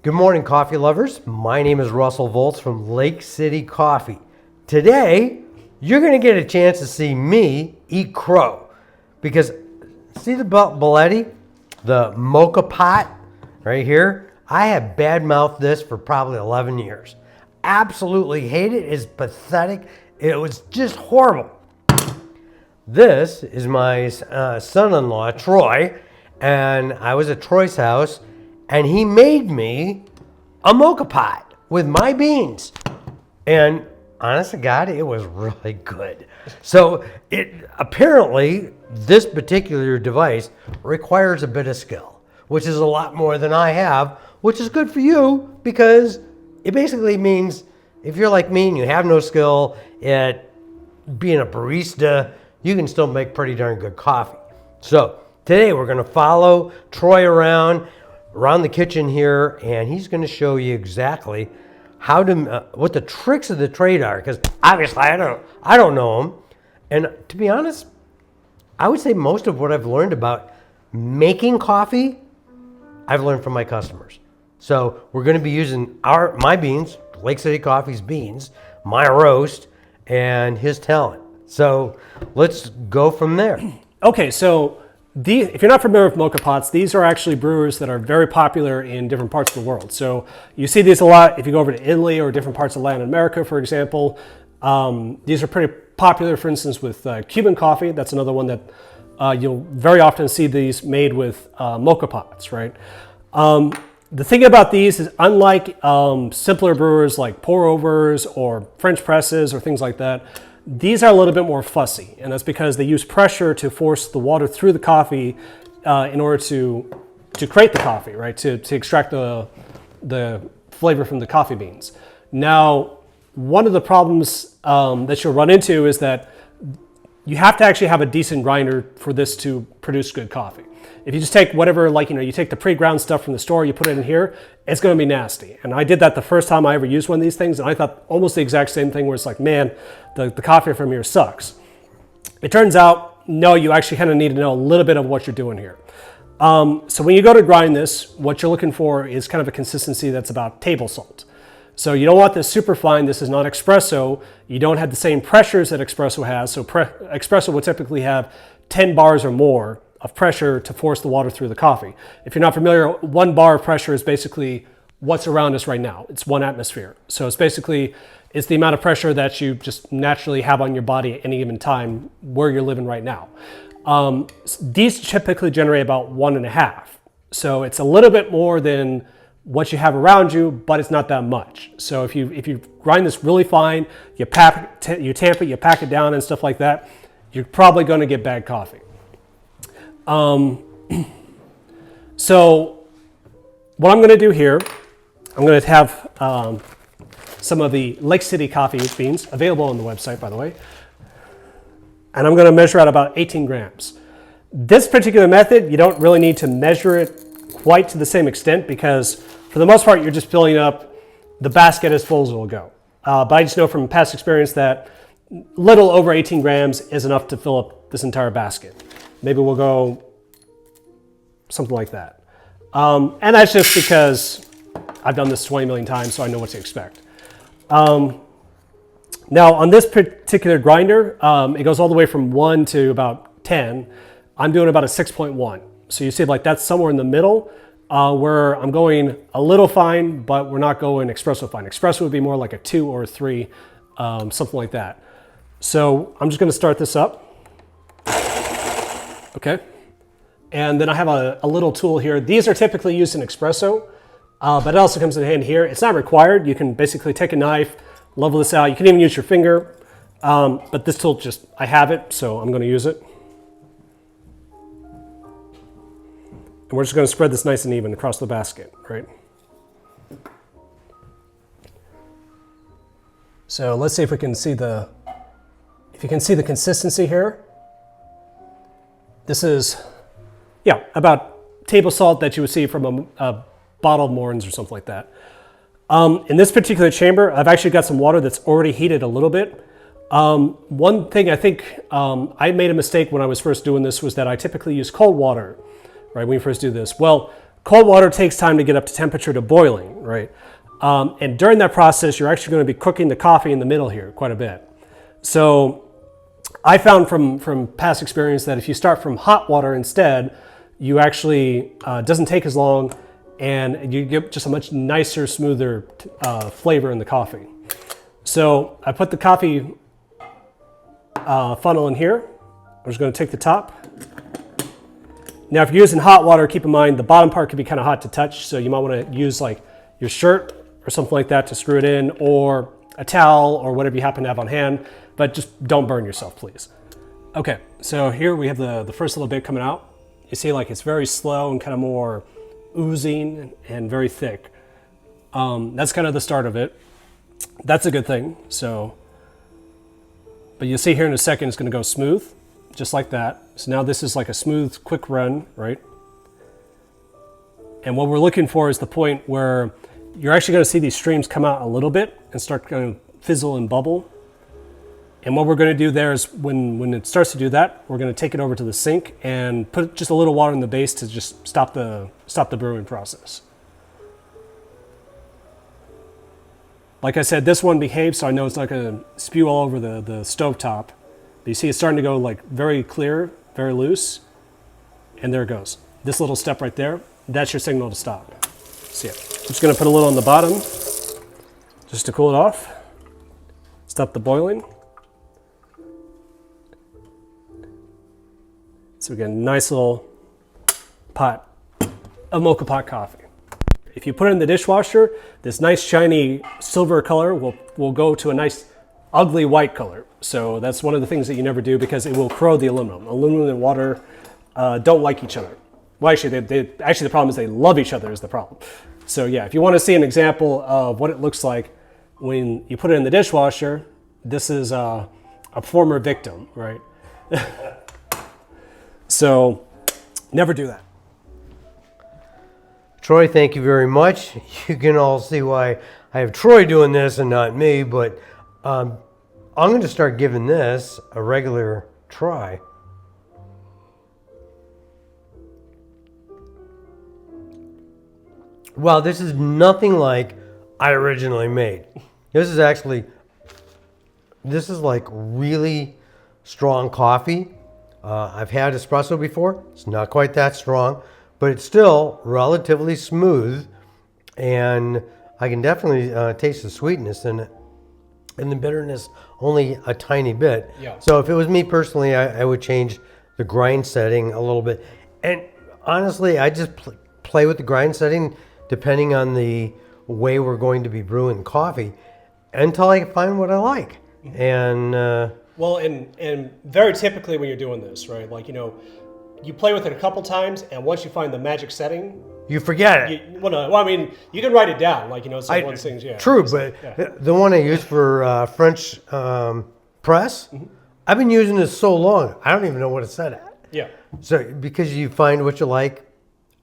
Good morning, coffee lovers. My name is Russell Volz from Lake City Coffee. Today, you're going to get a chance to see me eat crow. Because, see the Belletti? The Moca Pot right here? I have bad-mouthed this for probably 11 years. Absolutely hate it. It's pathetic. It was just horrible. This is my son-in-law, Troy, and I was at Troy's house, and he made me a Moca Pot with my beans. And honest to God, it was really good. So apparently, this particular device requires a bit of skill, which is a lot more than I have, which is good for you because it basically means if you're like me and you have no skill at being a barista, you can still make pretty darn good coffee. So today we're going to follow Troy around the kitchen here, and he's going to show you exactly how to what the tricks of the trade are, because obviously I don't know them. And to be honest, I would say most of what I've learned about making coffee, I've learned from my customers. So we're going to be using my beans, Lake City Coffee's beans, my roast, and his talent. So let's go from there. Okay, so if you're not familiar with Moca Pots, these are actually brewers that are very popular in different parts of the world. So you see these a lot if you go over to Italy or different parts of Latin America, for example. These are pretty popular, for instance, with Cuban coffee. That's another one that you'll very often see these made with Moca Pots, right? The thing about these is unlike simpler brewers like pour-overs or French presses or things like that, these are a little bit more fussy, and that's because they use pressure to force the water through the coffee in order to create the coffee, right? To extract the flavor from the coffee beans. Now, one of the problems that you'll run into is that you have to actually have a decent grinder for this to produce good coffee. If you just take whatever, you take the pre-ground stuff from the store, you put it in here, it's going to be nasty. And I did that the first time I ever used one of these things, and I thought almost the exact same thing, where it's like, man, the coffee from here sucks. It turns out, no, you actually kind of need to know a little bit of what you're doing here. So when you go to grind this, what you're looking for is kind of a consistency that's about table salt. So you don't want this super fine. This is not espresso. You don't have the same pressures that espresso has. So espresso will typically have 10 bars or more of pressure to force the water through the coffee. If you're not familiar, 1 bar of pressure is basically what's around us right now. It's 1 atmosphere. So it's the amount of pressure that you just naturally have on your body at any given time where you're living right now. These typically generate about 1.5. So it's a little bit more than what you have around you, but it's not that much. So if you grind this really fine, you tamp it, you pack it down and stuff like that, you're probably going to get bad coffee. So what I'm going to do here, I'm going to have some of the Lake City coffee beans available on the website, by the way, and I'm going to measure out about 18 grams. This particular method, you don't really need to measure it quite to the same extent because for the most part, you're just filling up the basket as full as it will go. But I just know from past experience that little over 18 grams is enough to fill up this entire basket. Maybe we'll go something like that. And that's just because I've done this 20 million times, so I know what to expect. Now, on this particular grinder, it goes all the way from 1 to about 10. I'm doing about a 6.1. So you see, that's somewhere in the middle where I'm going a little fine, but we're not going espresso fine. Espresso would be more like a 2 or a 3, something like that. So I'm just going to start this up. Okay, and then I have a little tool here. These are typically used in espresso, but it also comes in handy here. It's not required. You can basically take a knife, level this out. You can even use your finger, but this tool I have it, so I'm going to use it. And we're just going to spread this nice and even across the basket, right? So let's see if we can see the consistency here. This is, about table salt that you would see from a bottle of Morton's or something like that. In this particular chamber, I've actually got some water that's already heated a little bit. One thing I think I made a mistake when I was first doing this was that I typically use cold water, right, when you first do this. Well, Cold water takes time to get up to temperature to boiling, right? And during that process, you're actually going to be cooking the coffee in the middle here quite a bit. So I found from past experience that if you start from hot water instead, you actually, doesn't take as long and you get just a much nicer, smoother flavor in the coffee. So I put the coffee funnel in here. I'm just going to take the top. Now, if you're using hot water, keep in mind the bottom part can be kind of hot to touch, so you might want to use like your shirt or something like that to screw it in, or a towel or whatever you happen to have on hand, but just don't burn yourself, please. Okay, so here we have the first little bit coming out. You see like it's very slow and kind of more oozing and very thick. That's kind of the start of it. That's a good thing. So, but you'll see here in a second it's going to go smooth, just like that. So now this is like a smooth, quick run, right? And what we're looking for is the point where you're actually going to see these streams come out a little bit and start going to fizzle and bubble. And what we're going to do there is when it starts to do that, we're going to take it over to the sink and put just a little water in the base to just stop the brewing process. Like I said, this one behaves, so I know it's not going to spew all over the stovetop. But you see it's starting to go like very clear, very loose, and there it goes. This little step right there, that's your signal to stop. See it. I'm just going to put a little on the bottom just to cool it off. Stop the boiling. So we get a nice little pot of Moca Pot coffee. If you put it in the dishwasher, this nice shiny silver color will go to a nice ugly white color. So that's one of the things that you never do because it will corrode the aluminum. Aluminum and water don't like each other. Well, actually, the problem is they love each other is the problem. So yeah, if you want to see an example of what it looks like when you put it in the dishwasher, this is a former victim, right? So never do that. Troy, thank you very much. You can all see why I have Troy doing this and not me, but I'm going to start giving this a regular try. Wow, this is nothing like I originally made. This is like really strong coffee. I've had espresso before. It's not quite that strong, but it's still relatively smooth, and I can definitely taste the sweetness in it, and the bitterness only a tiny bit. Yeah. So if it was me personally, I would change the grind setting a little bit. And honestly, I just play with the grind setting depending on the way we're going to be brewing coffee until I find what I like. And well, and very typically when you're doing this, right? Like, you play with it a couple times, and once you find the magic setting, you forget it. I mean, you can write it down, like, it's like one of those things, yeah. True, but yeah. The one I use for French press, I've been using this so long, I don't even know what it's set at. Yeah. So, because you find what you like,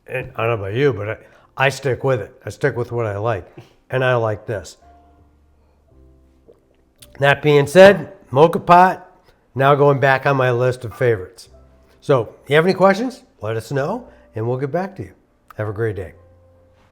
and I don't know about you, but I stick with it. I stick with what I like, and I like this. That being said, Moca Pot, now going back on my list of favorites. So, if you have any questions, let us know, and we'll get back to you. Have a great day.